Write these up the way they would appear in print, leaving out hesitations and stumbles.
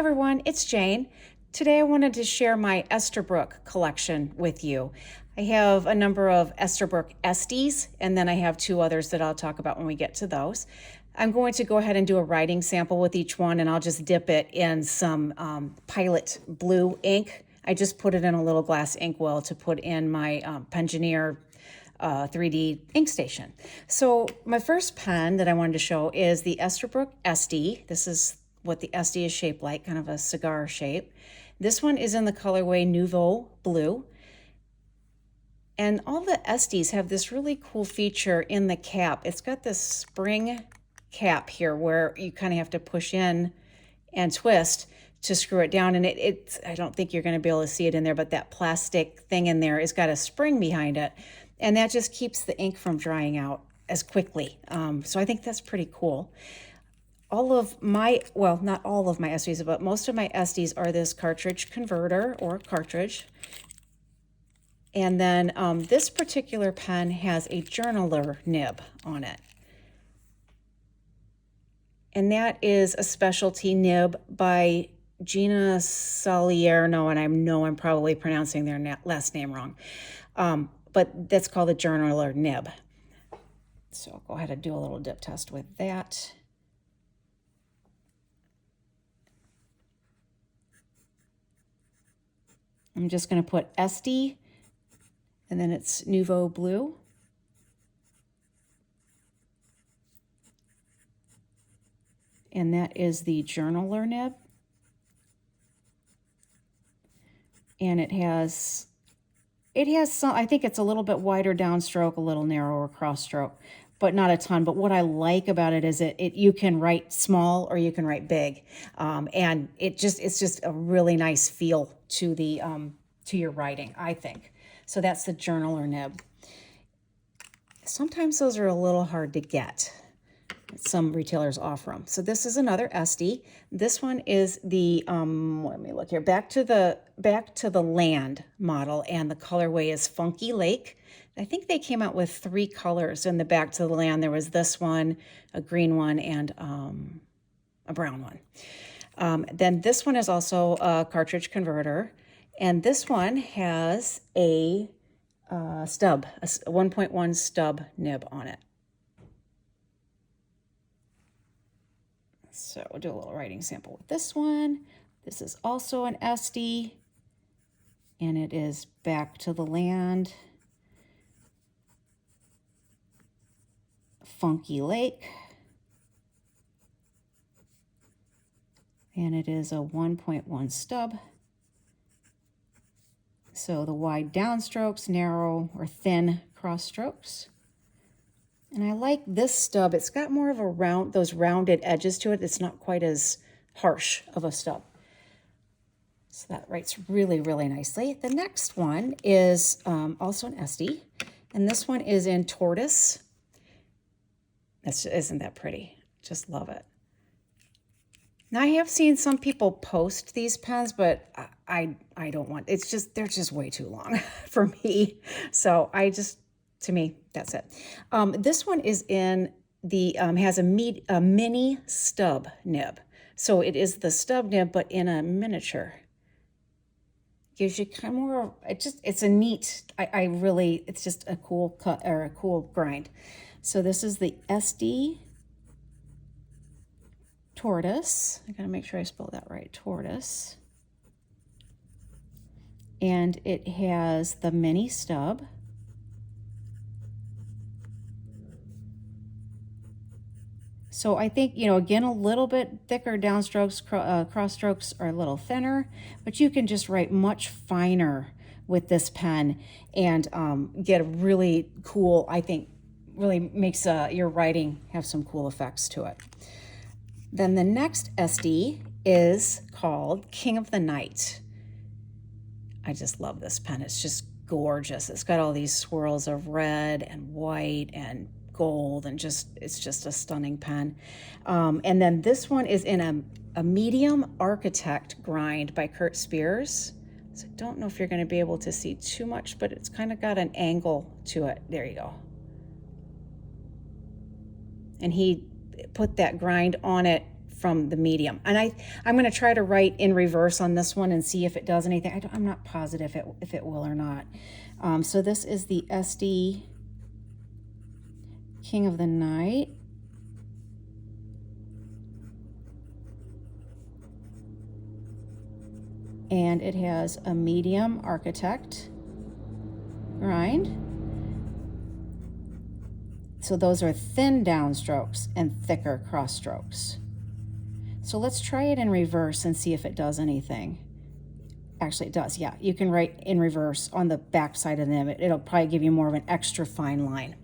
everyone, it's Jane. Today I wanted to share my Esterbrook collection with you. I have a number of Esterbrook Esties, and then I have two others that I'll talk about when we get to those. I'm going to go ahead and do a writing sample with each one, and I'll just dip it in some Pilot blue ink. I just put it in a little glass inkwell to put in my Pensioneer 3D ink station. So my first pen that I wanted to show is the Esterbrook Estie. This is what the Estie is shaped like, kind of a cigar shape. This one is in the colorway Nouveau blue. And all the Esties have this really cool feature in the cap. It's got this spring cap here where you kind of have to push in and twist to screw it down. And I don't think you're going to be able to see it in there, but that plastic thing in there has got a spring behind it. And that just keeps the ink from drying out as quickly. So I think that's pretty cool. All of my, well, not all of my Esties, but most of my Esties are this cartridge converter or cartridge. And then this particular pen has a journaler nib on it. And that is a specialty nib by Gina Salierno, and I know I'm probably pronouncing their last name wrong. But that's called a journaler nib. So I'll go ahead and do a little dip test with that. I'm just going to put Estie, and then it's Nouveau blue. And that is the journaler nib. And it has some, I think it's a little bit wider downstroke, a little narrower cross stroke, but not a ton. But what I like about it is you can write small or you can write big. And it's just a really nice feel to the to your writing, I think. So that's the journaler nib. Sometimes those are a little hard to get. Some retailers offer them. So this is another Estie. This one is the let me look here. Back to the Land model, and the colorway is Funky Lake. I think they came out with 3 colors in the Back to the Land. There was this one, a green one, and a brown one. Then this one is also a cartridge converter, and this one has a stub, a 1.1 stub nib on it. So we'll do a little writing sample with this one. This is also an Estie, and it is Back to the Land, Funky Lake, and it is a 1.1 stub. So the wide downstrokes, narrow or thin cross strokes. And I like this stub. It's got more of those rounded edges to it. It's not quite as harsh of a stub. So that writes really, really nicely. The next one is also an Estie, and this one is in Tortoise. Isn't that pretty? Just love it. Now I have seen some people post these pens, but I don't want. They're just way too long for me. So to me, that's it. This one is in the, has a mini stub nib. So it is the stub nib, but in a miniature. Gives you kind of more, it's a neat, it's just a cool cut or a cool grind. So this is the Estie Tortoise. I gotta make sure I spell that right, Tortoise. And it has the mini stub. So I think, again, a little bit thicker downstrokes, cross strokes are a little thinner, but you can just write much finer with this pen and get a really cool, I think, really makes your writing have some cool effects to it. Then the next Estie is called King of the Night. I just love this pen. It's just gorgeous. It's got all these swirls of red and white and gold, and it's just a stunning pen. And then this one is in a medium architect grind by Kurt Spears. So I don't know if you're going to be able to see too much, but it's kind of got an angle to it. There you go. And he put that grind on it from the medium. And I'm going to try to write in reverse on this one and see if it does anything. I'm not positive if it will or not. So this is the Estie King of the Night. And it has a medium architect grind. So those are thin downstrokes and thicker cross strokes. So let's try it in reverse and see if it does anything. Actually, it does, yeah. You can write in reverse on the back side of them. It'll probably give you more of an extra fine line.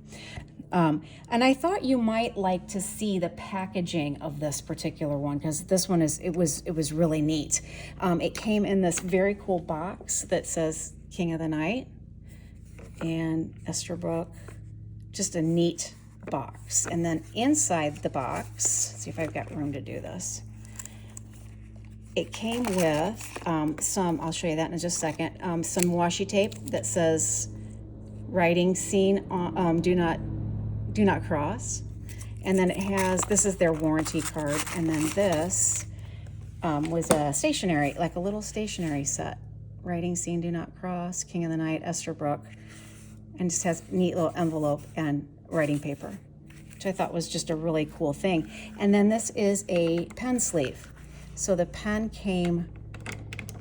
And I thought you might like to see the packaging of this particular one, because this one it was really neat. It came in this very cool box that says King of the Night and Esterbrook. Just a neat box. And then inside the box, let's see if I've got room to do this. It came with I'll show you that in just a second, some washi tape that says writing scene, do not cross. And then it has, this is their warranty card. And then this was a stationery, like a little stationery set. Writing scene, do not cross, King of the Night, Esterbrook. And just has neat little envelope and writing paper, which I thought was just a really cool thing. And then this is a pen sleeve. So the pen came,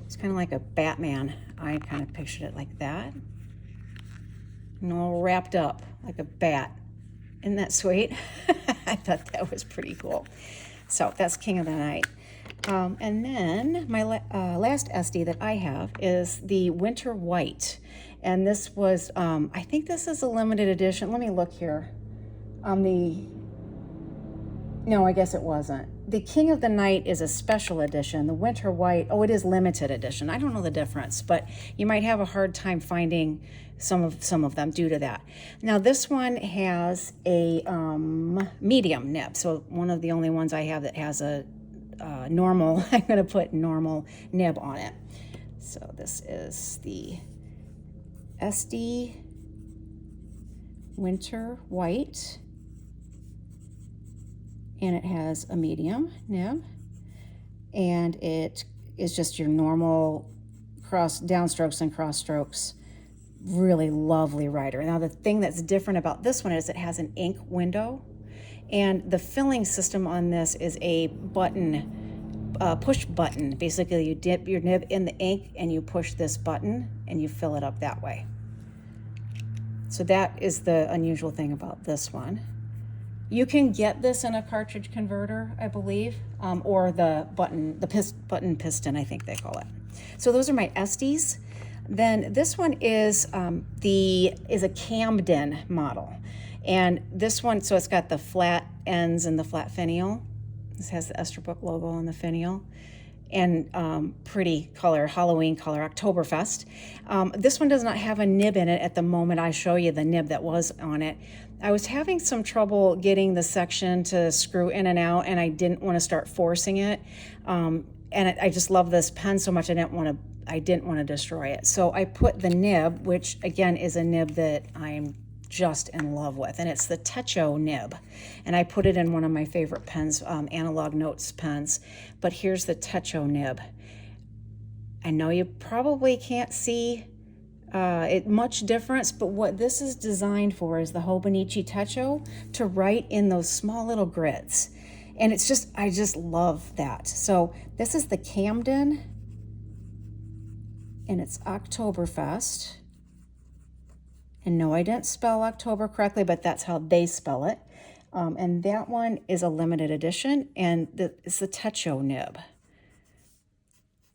it's kind of like a Batman. I kind of pictured it like that. And all wrapped up like a bat. Isn't that sweet? I thought that was pretty cool. So that's King of the Night. And then my last Estie that I have is the Winter White. And this was, I think this is a limited edition. Let me look here. No, I guess it wasn't. The King of the Night is a special edition. The Winter White, oh, it is limited edition. I don't know the difference, but you might have a hard time finding some of them due to that. Now this one has a medium nib. So one of the only ones I have that has a normal, I'm going to put normal nib on it. So this is the Estie Winter White, and it has a medium nib, and it is just your normal downstrokes and cross strokes. Really lovely writer. Now the thing that's different about this one is it has an ink window, and the filling system on this is a button, push button. Basically you dip your nib in the ink and you push this button and you fill it up that way. So that is the unusual thing about this one. You can get this in a cartridge converter, I believe, or the button piston, I think they call it. So those are my Esties. Then this one is a Camden model, and this one, so it's got the flat ends and the flat finial. This has the Esterbrook logo on the finial, and pretty color, Halloween color, Oktoberfest. This one does not have a nib in it at the moment I show you the nib that was on it. I was having some trouble getting the section to screw in and out, and I didn't want to start forcing it. And I just love this pen so much I didn't want to destroy it. So I put the nib, which again is a nib that I'm just in love with, and it's the Techo nib. And I put it in one of my favorite pens, AnalogNotes pens. But here's the Techo nib. I know you probably can't see much difference, but what this is designed for is the Hobonichi Techo to write in those small little grids. And it's just, I just love that. So this is the Camden, and it's Oktoberfest. And no, I didn't spell October correctly, but that's how they spell it. And that one is a limited edition, and it's the Techo nib.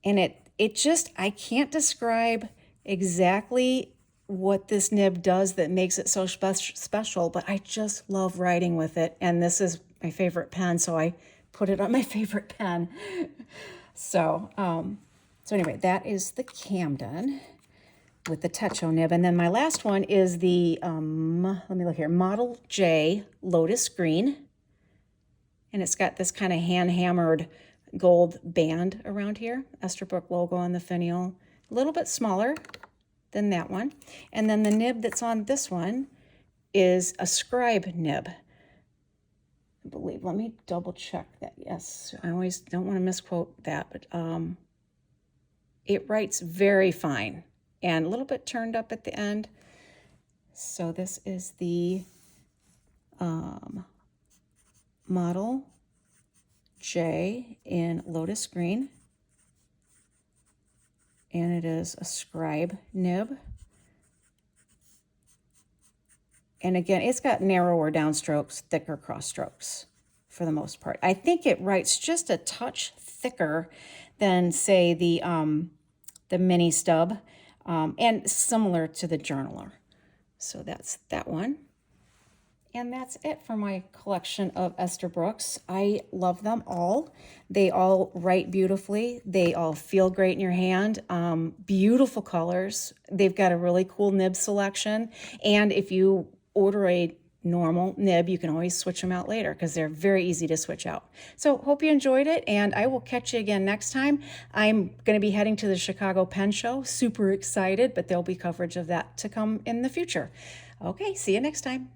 And it just, I can't describe exactly what this nib does that makes it so special, but I just love writing with it. And this is my favorite pen, so I put it on my favorite pen. So anyway, that is the Camden with the Techo nib. And then my last one is the, let me look here, Model J Lotus Green. And it's got this kind of hand-hammered gold band around here. Esterbrook logo on the finial. A little bit smaller than that one. And then the nib that's on this one is a Scribe nib. believe. Let me double check that. Yes, I always don't want to misquote that, but it writes very fine and a little bit turned up at the end. So this is the Model J in Lotus green, and it is a Scribe nib. And again, it's got narrower downstrokes, thicker cross strokes for the most part. I think it writes just a touch thicker than, say, the mini stub, and similar to the journaler. So that's that one. And that's it for my collection of Esterbrooks. I love them all. They all write beautifully. They all feel great in your hand. Beautiful colors. They've got a really cool nib selection. And if you order a normal nib, you can always switch them out later because they're very easy to switch out. So hope you enjoyed it, and I will catch you again next time. I'm going to be heading to the Chicago Pen Show. Super excited, but there'll be coverage of that to come in the future. Okay, see you next time.